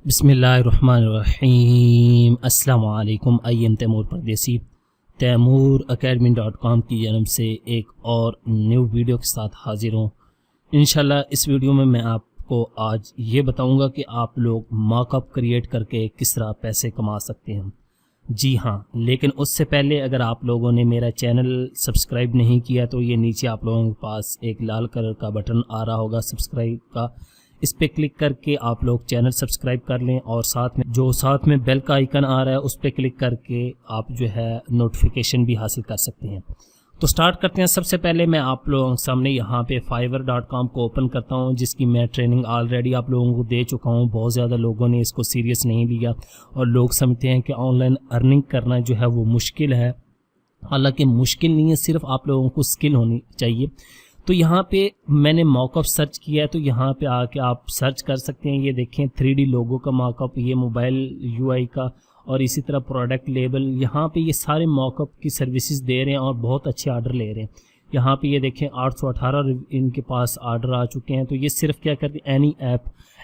बिस्मिल्लाहिर्रहमानिर्रहीम। अस्सलाम वालेकुम। आई एम तैमूर परदेसी। तैमूरacademy.com की जन्म से एक और न्यू वीडियो के साथ हाजिर हूँ। इंशाल्लाह इस वीडियो में मैं आपको आज ये बताऊंगा कि आप लोग मॉकअप क्रिएट करके किस तरह पैसे कमा सकते हैं। जी हाँ, लेकिन उससे पहले अगर आप लोगों ने मेरा चैनल सब्सक्राइब नहीं किया तो ये नीचे आप लोगों के पास एक लाल कलर का बटन आ रहा होगा सब्सक्राइब का, इस पर क्लिक करके आप लोग चैनल सब्सक्राइब कर लें और साथ में बेल का आइकन आ रहा है उस पर क्लिक करके आप जो है नोटिफिकेशन भी हासिल कर सकते हैं। तो स्टार्ट करते हैं। सबसे पहले मैं आप लोगों के सामने यहाँ पे fiverr.com को ओपन करता हूँ, जिसकी मैं ट्रेनिंग ऑलरेडी आप लोगों को दे चुका हूँ। बहुत ज़्यादा लोगों ने इसको सीरियस नहीं लिया और लोग समझते हैं कि ऑनलाइन अर्निंग करना जो है वो मुश्किल है। हालांकि मुश्किल नहीं है, सिर्फ आप लोगों को स्किल होनी चाहिए। तो यहाँ पे मैंने मॉकअप सर्च किया है, तो यहाँ पे आके आप सर्च कर सकते हैं। ये देखें 3D लोगो का मॉकअप, ये मोबाइल UI का, और इसी तरह प्रोडक्ट लेबल। यहाँ पे ये सारे मॉकअप की सर्विसेज दे रहे हैं और बहुत अच्छे ऑर्डर ले रहे हैं। यहाँ पे ये देखें 818 इनके पास ऑर्डर आ चुके हैं। तो ये सिर्फ क्या करते हैं, एनी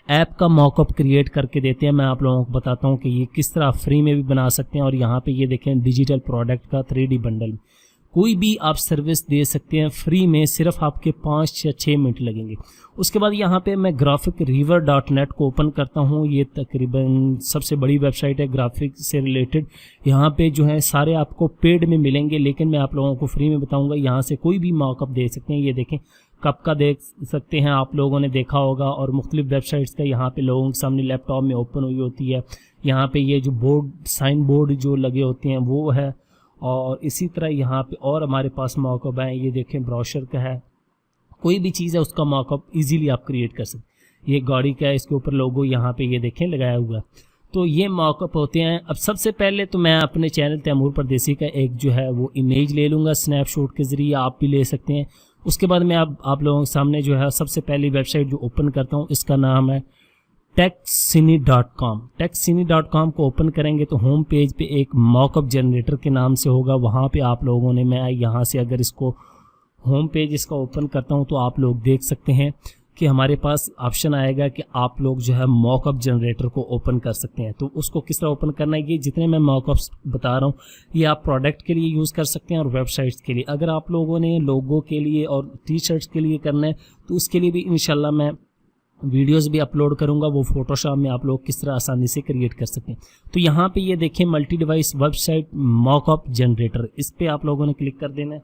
ऐप का मॉकअप क्रिएट करके देते हैं। मैं आप लोगों को बताता हूँ कि ये किस तरह फ्री में भी बना सकते हैं। और यहाँ पे ये देखें डिजिटल प्रोडक्ट का 3D बंडल, कोई भी आप सर्विस दे सकते हैं फ्री में, सिर्फ आपके 5 या 6 मिनट लगेंगे। उसके बाद यहाँ पे मैं graphicriver.net को ओपन करता हूँ। ये तकरीबन सबसे बड़ी वेबसाइट है ग्राफिक से रिलेटेड। यहाँ पे जो है सारे आपको पेड में मिलेंगे, लेकिन मैं आप लोगों को फ्री में बताऊँगा। यहाँ से कोई भी मॉकअप दे सकते हैं। ये देखें कब का देख सकते हैं, आप लोगों ने देखा होगा। और मुख्तलिफ वेबसाइट्स का यहाँ पे लोगों के सामने लैपटॉप में ओपन हुई होती है। यहाँ पे ये जो बोर्ड साइन बोर्ड जो लगे होते हैं वो है। और इसी तरह यहाँ पे और हमारे पास मॉकअप है। ये देखें ब्रोशर का है, कोई भी चीज़ है उसका मॉकअप इजीली आप क्रिएट कर सकते। ये गाड़ी का है, इसके ऊपर लोगो यहाँ पे ये देखें लगाया हुआ। तो ये मॉकअप होते हैं। अब सबसे पहले तो मैं अपने चैनल तैमूर परदेसी का एक जो है वो इमेज ले लूँगा स्नैपशॉट के ज़रिए, आप भी ले सकते हैं। उसके बाद मैं आप लोगों के सामने जो है सबसे पहली वेबसाइट जो ओपन करता हूँ, इसका नाम है techsini.com। techsini.com को ओपन करेंगे तो होम पेज पे एक मॉकअप जनरेटर के नाम से होगा। वहाँ पे आप लोगों ने, मैं यहाँ से अगर इसको होम पेज इसका ओपन करता हूँ तो आप लोग देख सकते हैं कि हमारे पास ऑप्शन आएगा कि आप लोग जो है मॉकअप जनरेटर को ओपन कर सकते हैं। तो उसको किस तरह ओपन करना है, ये जितने मैं मॉकअप्स बता रहा हूँ ये आप प्रोडक्ट के लिए यूज़ कर सकते हैं और वेबसाइट्स के लिए। अगर आप लोगों ने लोगो के लिए और टी-शर्ट्स के लिए करना है तो उसके लिए भी इंशाल्लाह मैं वीडियोस भी अपलोड करूंगा। वो फोटोशॉप में आप लोग किस तरह आसानी से क्रिएट कर सकते हैं। तो यहाँ पे ये देखें multi device website mock-up generator, इस पे आप लोगों ने क्लिक कर देना है।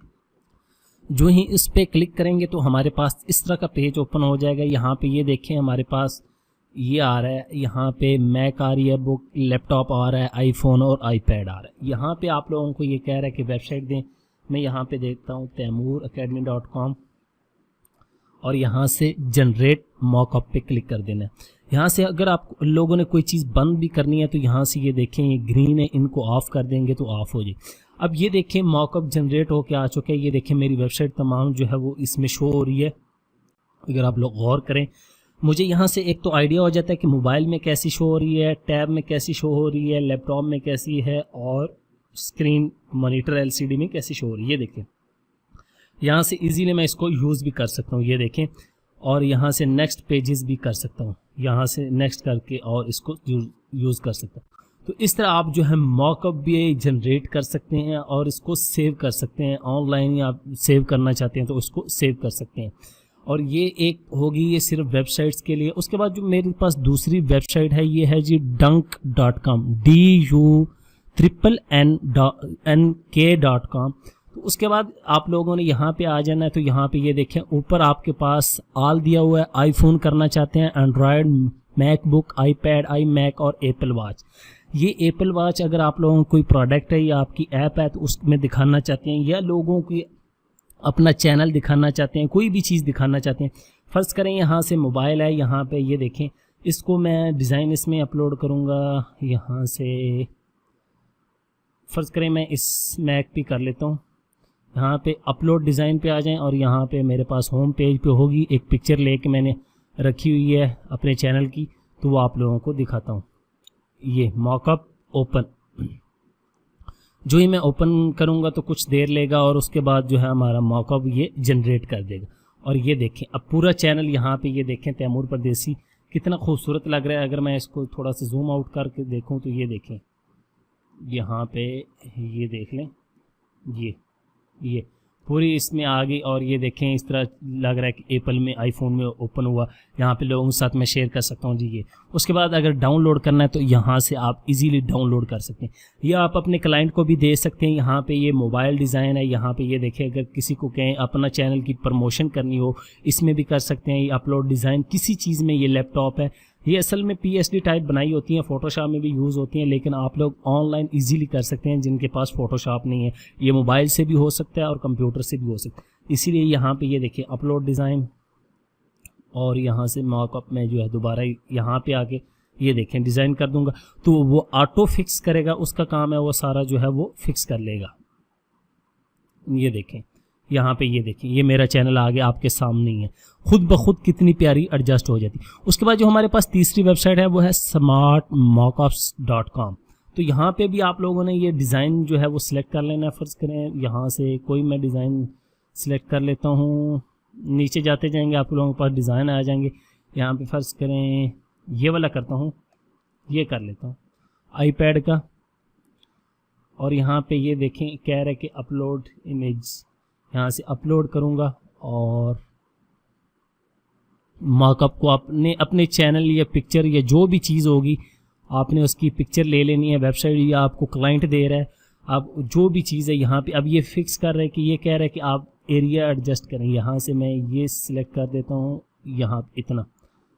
जो ही इस पे क्लिक करेंगे तो हमारे पास इस तरह का पेज ओपन हो जाएगा। यहाँ पे ये देखें हमारे पास ये आ रहा है, यहाँ पे मैक आ रही है, बुक लैपटॉप आ रहा है, आईफोन और आईपैड आ रहा है। यहाँ पे आप लोगों को ये कह रहा है कि वेबसाइट दें। मैं यहाँ पे देखता हूँ तैमूरacademy.com और यहाँ से जनरेट मॉकअप पे क्लिक कर देना है। यहाँ से अगर आप लोगों ने कोई चीज़ बंद भी करनी है तो यहाँ से ये देखें ये ग्रीन है, इनको ऑफ कर देंगे तो ऑफ हो जाए। अब ये देखें मॉकअप जनरेट होके आ चुके हैं। ये देखें मेरी वेबसाइट तमाम जो है वो इसमें शो हो रही है। अगर आप लोग गौर करें, मुझे यहाँ से एक तो आइडिया हो जाता है कि मोबाइल में कैसी शो हो रही है, टैब में कैसी शो हो रही है, लैपटॉप में कैसी है और स्क्रीन मॉनिटर LCD में कैसी शो हो रही है। ये देखें यहाँ से इजीली मैं इसको यूज़ भी कर सकता हूँ। ये देखें, और यहाँ से नेक्स्ट पेजेस भी कर सकता हूँ, यहाँ से नेक्स्ट करके और इसको यूज़ कर सकता हूँ। तो इस तरह आप जो है मॉकअप भी जनरेट कर सकते हैं और इसको सेव कर सकते हैं। ऑनलाइन आप सेव करना चाहते हैं तो उसको सेव कर सकते हैं। और ये एक होगी ये सिर्फ वेबसाइट्स के लिए। उसके बाद जो मेरे पास दूसरी वेबसाइट है ये है जी dunk.com, DUNNK.com। तो उसके बाद आप लोगों ने यहाँ पे आ जाना है। तो यहाँ पे ये देखें ऊपर आपके पास ऑल दिया हुआ है। आईफोन करना चाहते हैं, एंड्रॉयड, मैकबुक, आईपैड, iMac और एप्पल वॉच। ये एप्पल वॉच अगर आप लोगों को कोई प्रोडक्ट है या आपकी ऐप है तो उसमें दिखाना चाहते हैं, या लोगों की अपना चैनल दिखाना चाहते हैं, कोई भी चीज़ दिखाना चाहते हैं। फ़र्ज़ करें यहाँ से मोबाइल है, यहाँ पे ये देखें इसको मैं डिज़ाइन इसमें अपलोड करूँगा। यहाँ से फ़र्ज़ करें मैं इस मैक पे कर लेता हूँ। यहाँ पे अपलोड डिज़ाइन पे आ जाएं और यहाँ पे मेरे पास होम पेज पे होगी एक पिक्चर लेके मैंने रखी हुई है अपने चैनल की, तो वो आप लोगों को दिखाता हूँ। ये मॉकअप ओपन, जो ही मैं ओपन करूँगा तो कुछ देर लेगा और उसके बाद जो है हमारा मॉकअप ये जनरेट कर देगा। और ये देखें अब पूरा चैनल यहाँ पे ये देखें तैमूर परदेसी कितना खूबसूरत लग रहा है। अगर मैं इसको थोड़ा सा जूम आउट करके देखूं तो ये देखें, यहाँ पे ये देख लें, ये पूरी इसमें आ गई। और ये देखें इस तरह लग रहा है कि एप्पल में आईफोन में ओपन हुआ। यहाँ पे लोगों के साथ मैं शेयर कर सकता हूँ जी ये। उसके बाद अगर डाउनलोड करना है तो यहाँ से आप इजीली डाउनलोड कर सकते हैं, या आप अपने क्लाइंट को भी दे सकते हैं। यहाँ पे ये मोबाइल डिज़ाइन है। यहाँ पे ये देखें, अगर किसी को कहें अपना चैनल की प्रमोशन करनी हो इसमें भी कर सकते हैं। ये अपलोड डिज़ाइन किसी चीज़ में, ये लैपटॉप है, ये असल में PSD टाइप बनाई होती हैं, फोटोशॉप में भी यूज़ होती हैं, लेकिन आप लोग ऑनलाइन इजीली कर सकते हैं जिनके पास फोटोशॉप नहीं है। ये मोबाइल से भी हो सकता है और कंप्यूटर से भी हो सकता है। इसीलिए यहाँ पे ये देखिए अपलोड डिज़ाइन, और यहाँ से मॉकअप में जो है दोबारा यहाँ पे आके ये देखें डिज़ाइन कर दूंगा तो वो ऑटो फिक्स करेगा, उसका काम है वो सारा जो है वो फिक्स कर लेगा। ये देखें यहाँ पे, ये देखिए ये मेरा चैनल आगे आपके सामने ही है, खुद ब खुद कितनी प्यारी एडजस्ट हो जाती। उसके बाद जो हमारे पास तीसरी वेबसाइट है वो है smartmockups.com। तो यहाँ पे भी आप लोगों ने ये डिज़ाइन जो है वो सिलेक्ट कर लेना है। फ़र्ज़ करें यहाँ से कोई मैं डिज़ाइन सिलेक्ट कर लेता हूँ, नीचे जाते जाएंगे आप लोगों के पास डिज़ाइन आ जाएंगे। यहाँ पे फ़र्ज़ करें ये वाला करता हूँ, ये कर लेता हूँ आईपैड का। और यहाँ पे ये देखें कह रहा है कि अपलोड इमेज, यहाँ से अपलोड करूँगा और मॉकअप को आपने अपने चैनल या पिक्चर या जो भी चीज़ होगी आपने उसकी पिक्चर ले लेनी है। वेबसाइट या आपको क्लाइंट दे रहा है, आप जो भी चीज़ है यहाँ पे अब ये फिक्स कर रहे हैं कि ये कह रहा है कि आप एरिया एडजस्ट करें। यहाँ से मैं ये सिलेक्ट कर देता हूँ, यहाँ इतना,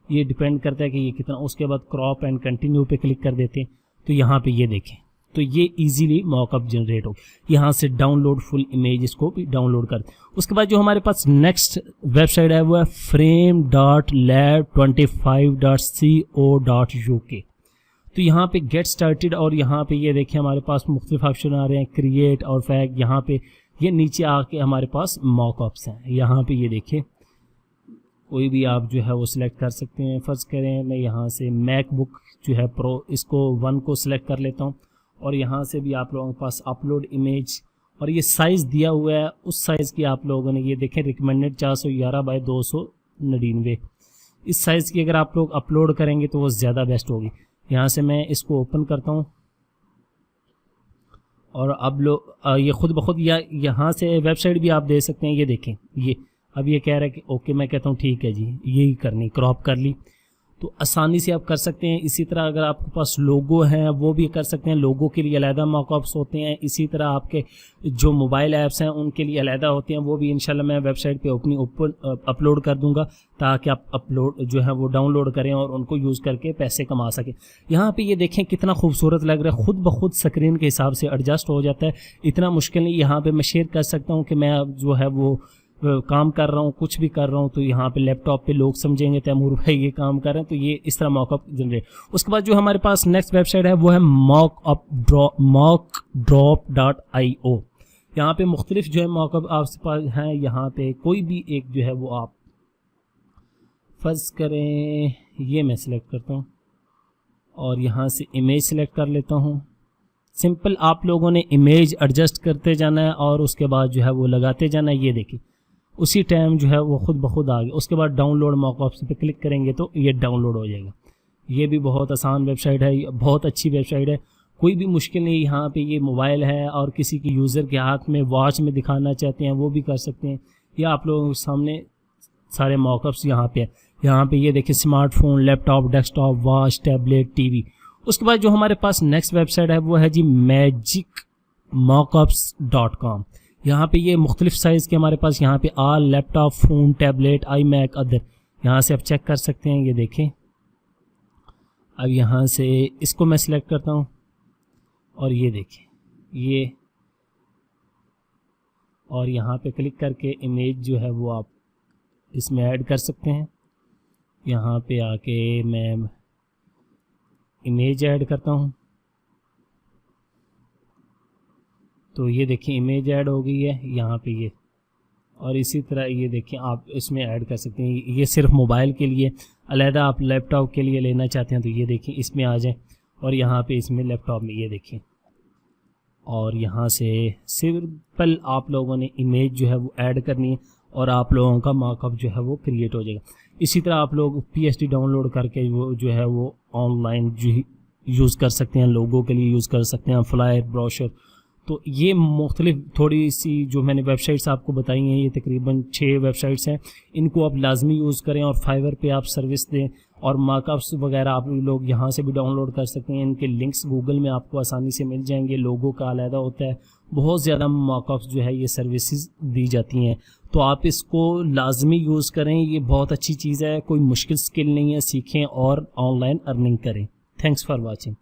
ये डिपेंड करता है कि ये कितना। उसके बाद क्रॉप एंड कंटिन्यू पे क्लिक कर देते हैं तो यहाँ पे ये देखें तो ये इजीली मॉकअप जनरेट हो। यहाँ से डाउनलोड फुल इमेज, इसको भी डाउनलोड कर। उसके बाद जो हमारे पास नेक्स्ट वेबसाइट है वो है frame.lab25.co.uk। तो यहाँ पे गेट स्टार्टेड, और यहाँ पे ये देखिए हमारे पास मुख्तलिफ ऑप्शन आ रहे हैं, क्रिएट और फैक्ट। यहाँ पे ये नीचे आके हमारे पास मॉकअप्स हैं। यहाँ पे ये देखिए कोई भी आप जो है वो सिलेक्ट कर सकते हैं। फ़र्ज़ करें मैं यहाँ से मैकबुक जो है प्रो, इसको 1 को सिलेक्ट कर लेता हूँ, और यहाँ से भी आप लोगों के पास अपलोड इमेज, और ये साइज़ दिया हुआ है उस साइज़ की आप लोगों ने ये देखें रिकमेंडेड 411 बाई 299। इस साइज़ की अगर आप लोग अपलोड करेंगे तो वो ज़्यादा बेस्ट होगी। यहाँ से मैं इसको ओपन करता हूँ, और अब लोग ये खुद ब खुद, या यहाँ से वेबसाइट भी आप दे सकते हैं। ये देखें ये अब ये कह रहा है कि ओके, मैं कहता हूँ ठीक है जी, यही करनी, क्रॉप कर ली तो आसानी से आप कर सकते हैं। इसी तरह अगर आपके पास लोगो हैं वो भी कर सकते हैं, लोगो के लिए अलहदा मॉकअप्स होते हैं। इसी तरह आपके जो मोबाइल ऐप्स हैं उनके लिए अलहदा होते हैं, वो भी इंशाल्लाह मैं वेबसाइट पे अपनी अपलोड कर दूंगा ताकि आप अपलोड जो है वो डाउनलोड करें और उनको यूज़ करके पैसे कमा सकें। यहाँ पे ये देखें कितना खूबसूरत लग रहा है, खुद ब खुद स्क्रीन के हिसाब से एडजस्ट हो जाता है, इतना मुश्किल नहीं। यहाँ पर मैं शेयर कर सकता हूँ कि मैं जो है वो काम कर रहा हूँ, कुछ भी कर रहा हूँ, तो यहाँ पे लैपटॉप पे लोग समझेंगे तैमूर भाई ये काम कर रहे हैं, तो ये इस तरह मॉकअप जनरेट। उसके बाद जो हमारे पास नेक्स्ट वेबसाइट है वो है mockdrop.io। यहाँ पे मुख्तलिफ जो है मॉकअप आपके पास हैं। यहाँ पे कोई भी एक जो है वो आप फ़र्ज़ करें ये मैं सिलेक्ट करता हूँ और यहाँ से इमेज सिलेक्ट कर लेता हूँ। सिंपल आप लोगों ने इमेज एडजस्ट करते जाना है और उसके बाद जो है वो लगाते जाना है। ये देखिए उसी टाइम जो है वो खुद ब खुद आ गया। उसके बाद डाउनलोड मॉकअप्स पे क्लिक करेंगे तो ये डाउनलोड हो जाएगा। ये भी बहुत आसान वेबसाइट है, बहुत अच्छी वेबसाइट है, कोई भी मुश्किल नहीं। यहाँ पे ये मोबाइल है और किसी की यूज़र के हाथ में वॉच में दिखाना चाहते हैं वो भी कर सकते हैं, या आप लोगों के सामने सारे मॉकअप्स यहाँ पे है। यहाँ पे ये देखिए smartphone, laptop, desktop, watch, tablet, TV. उसके बाद जो हमारे पास नेक्स्ट वेबसाइट है वो है जी magicmockups.com। यहाँ पे ये मुख्तलिफ साइज़ के हमारे पास यहाँ पे आल लैपटॉप, फ़ोन, टैबलेट, आई मैक, अदर, यहाँ से आप चेक कर सकते हैं। ये देखें अब यहाँ से इसको मैं सिलेक्ट करता हूँ और ये देखें ये, और यहाँ पे क्लिक करके इमेज जो है वो आप इसमें ऐड कर सकते हैं। यहाँ पे आके मैं इमेज ऐड करता हूँ तो ये देखिए इमेज ऐड हो गई है यहाँ पे ये, और इसी तरह ये देखिए आप इसमें ऐड कर सकते हैं। ये सिर्फ मोबाइल के लिए, अलहदा आप लैपटॉप के लिए लेना चाहते हैं तो ये देखिए इसमें आ जाए, और यहाँ पे इसमें लैपटॉप में ये देखिए, और यहाँ से सिंपल आप लोगों ने इमेज जो है वो ऐड करनी है और आप लोगों का मार्कअप जो है वो क्रिएट हो जाएगा। इसी तरह आप लोग PSD डाउनलोड करके वो जो है वो ऑनलाइन जो यूज़ कर सकते हैं, लोगों के लिए यूज़ कर सकते हैं, फ्लायर, ब्रोशर। तो ये मुख्तलिफ थोड़ी सी जो मैंने वेबसाइट्स आपको बताई हैं, ये तकरीबन 6 वेबसाइट्स हैं, इनको आप लाजमी यूज़ करें और फाइवर पे आप सर्विस दें। और मार्कअप्स वगैरह आप लोग यहाँ से भी डाउनलोड कर सकते हैं, इनके लिंक्स गूगल में आपको आसानी से मिल जाएंगे। लोगों का अलहदा होता है, बहुत ज़्यादा मार्कअप्स जो है ये सर्विसेज दी जाती हैं, तो आप इसको लाजमी यूज़ करें। ये बहुत अच्छी चीज़ है, कोई मुश्किल स्किल नहीं है, सीखें और ऑनलाइन अर्निंग करें। Thanks for watching.